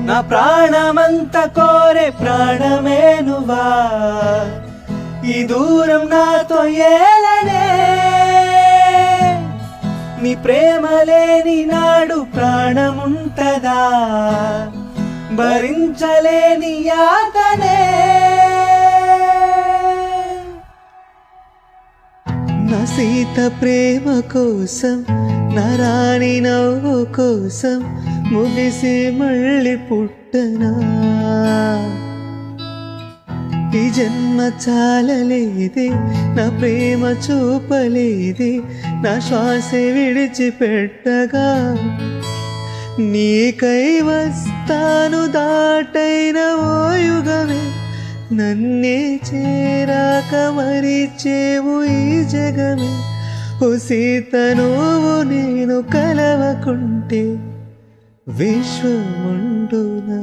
నా ప్రాణమంత కోరే ప్రాణమే నువ్వా, ఈ దూరం నాతో ఏలనే. నీ ప్రేమ లేని నాడు ప్రాణముంటదా, భరించలేని యాతనే. నా సీత ప్రేమ కోసం, నా రాణి నవ్వు కోసం ముగిసి మళ్ళీ పుట్టనా. ఈ జన్మ చాలలేదే, నా ప్రేమ చూపలేదే, నా శ్వాస విడిచిపెట్టగా. నీకై వస్తాను దాటైన ఓ యుగమే, నన్నే చేరాక మరిచేవు ఈ జగమే. ఓ సీత నువ్వు నేను కలవకుంటే విశ్వముండునా.